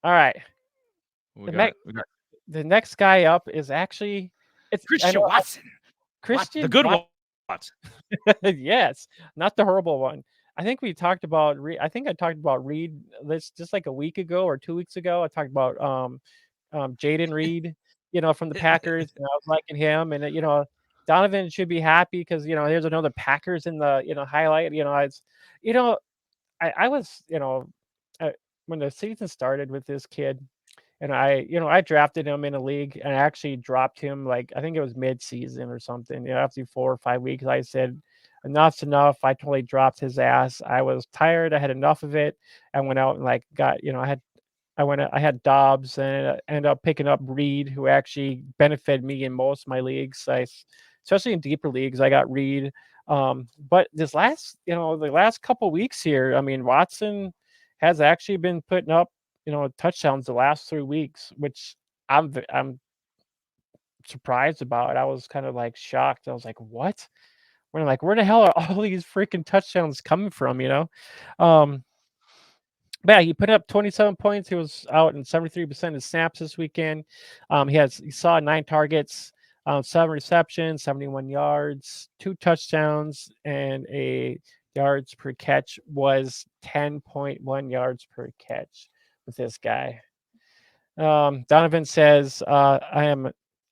All right. We The got next we got the next guy up is actually it's I Christian know Watson. What the Christian good Watson. Watson? Yes, not the horrible one. I think we talked about I think I talked about Reed this just like a week ago or 2 weeks ago. I talked about Jaden Reed, from the Packers, and I was liking him. And Donovan should be happy because there's another Packers in the highlight. You know, I was when the season started with this kid, and I drafted him in a league, and I actually dropped him like I think it was mid-season or something. After 4 or 5 weeks, I said, "Enough's enough." I totally dropped his ass. I was tired. I had enough of it. I went out and like got I had Dobbs and ended up picking up Reed, who actually benefited me in most of my leagues. Especially in deeper leagues, I got Reed. But the last couple weeks here, I mean, Watson has actually been putting up, touchdowns the last 3 weeks, which I'm surprised about. I was kind of like shocked. I was like, what? When I'm like, where the hell are all these freaking touchdowns coming from? Um, but yeah, he put up 27 points. He was out in 73% of snaps this weekend. He saw 9 targets, 7 receptions, 71 yards, 2 touchdowns, and a yards per catch was 10.1 yards per catch with this guy. Donovan says, I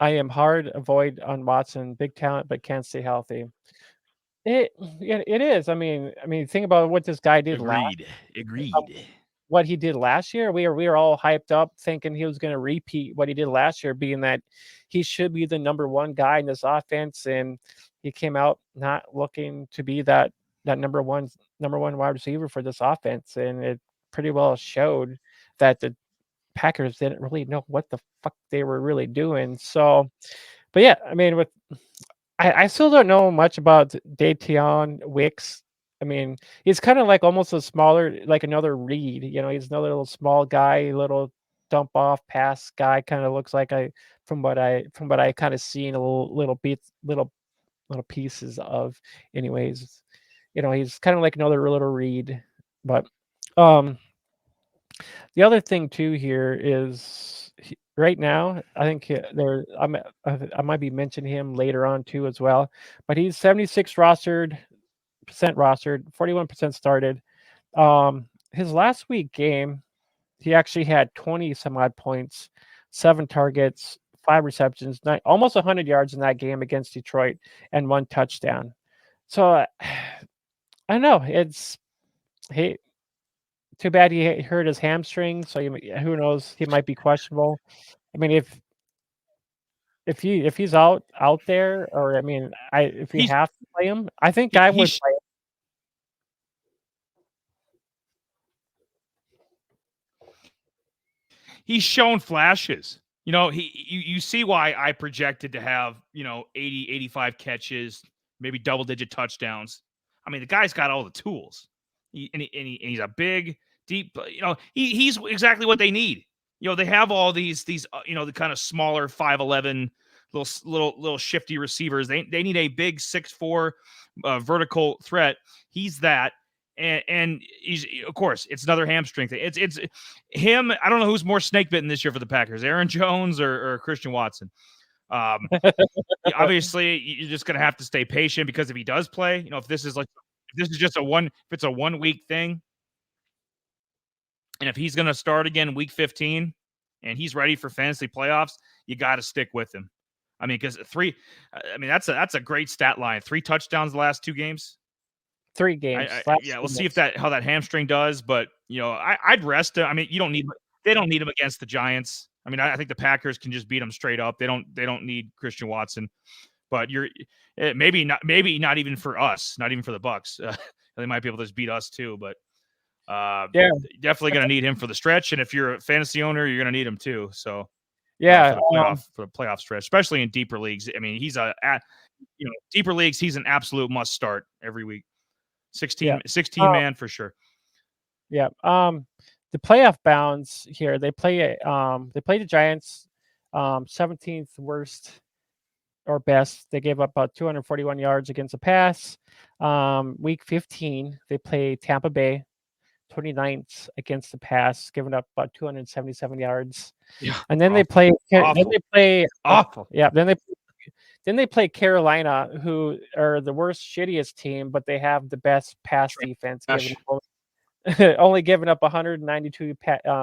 am hard avoid on Watson, big talent, but can't stay healthy. It is. I mean, think about what this guy did last Agreed. Agreed. what he did last year. We were all hyped up thinking he was going to repeat what he did last year, being that he should be the number one guy in this offense, and he came out not looking to be that number one wide receiver for this offense, and it pretty well showed that the Packers didn't really know what the fuck they were really doing. So, but yeah, I mean, I still don't know much about Dateon Wicks. I mean, he's kind of like almost a smaller, like another Reed. He's another little small guy, little dump off pass guy. Kind of looks like from what I kind of seen a little bits, little pieces of. Anyways, he's kind of like another little Reed. But um, the other thing too here is right now, I think I might be mentioning him later on too as well, but he's 76 rostered, 41% started. His last week game, he actually had 20 some odd points, 7 targets, 5 receptions, almost 100 yards in that game against Detroit, and 1 touchdown. So I know it's he too bad he hurt his hamstring, so who knows? He might be questionable. I mean, if he's out there, or I mean, if you He's have to play him, I think he, I would he's play he's shown flashes. You see why I projected to have, 80, 85 catches, maybe double digit touchdowns. I mean, the guy's got all the tools. And he's a big, deep, he's exactly what they need. They have all these the kind of smaller 5'11", little shifty receivers. They need a big 6'4" vertical threat. He's that. And he's, of course, it's another hamstring thing. It's him. I don't know who's more snake bitten this year for the Packers, Aaron Jones or Christian Watson. Um, Obviously, you're just gonna have to stay patient, because if he does play, if this is just if it's a 1 week thing, and if he's gonna start again week 15, and he's ready for fantasy playoffs, you got to stick with him. I mean, because that's a great stat line. 3 touchdowns the last 2 games. 3 games, last Yeah, we'll 2 see if games. how that hamstring does. But I'd rest him. I mean, you don't need they don't need him against the Giants. I mean, I think the Packers can just beat them straight up. They don't need Christian Watson. But maybe not even for us, not even for the Bucks. They might be able to just beat us too. But uh, Yeah, definitely going to need him for the stretch. And if you're a fantasy owner, you're going to need him too. So yeah, for the playoff stretch, especially in deeper leagues. I mean, deeper leagues. He's an absolute must start every week. yeah, 16 um, man for sure. yeah. The playoff bounds here, they play the Giants, 17th worst or best. They gave up about 241 yards against the pass. Week 15, they play Tampa Bay, 29th against the pass, giving up about 277 yards. Yeah. And then they Awful. play Awful. awful. Yeah, then they play Carolina, who are the worst, shittiest team, but they have the best pass defense, Trash. only giving up 192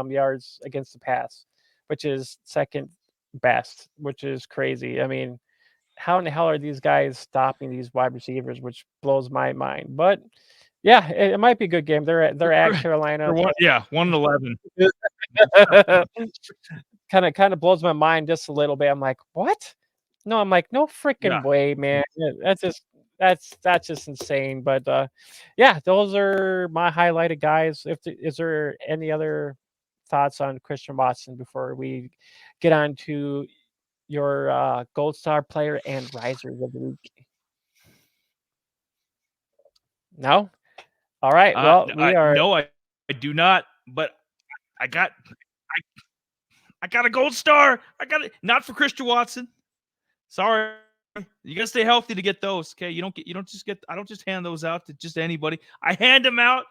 yards against the pass, which is second best, which is crazy. I mean, how in the hell are these guys stopping these wide receivers, which blows my mind. But yeah, it might be a good game. They're at Carolina. Yeah, 1-11. Kind of blows my mind just a little bit. I'm like, what? No, I'm like, no freaking way, man. That's just insane. But yeah, those are my highlighted guys. Is there any other thoughts on Christian Watson before we get on to your Gold Star player and risers of the week? No? All right. Well, we are. No, I do not. But I got a gold star. I got it. Not for Christian Watson. Sorry. You gotta stay healthy to get those. Okay. I don't just hand those out to just anybody. I hand them out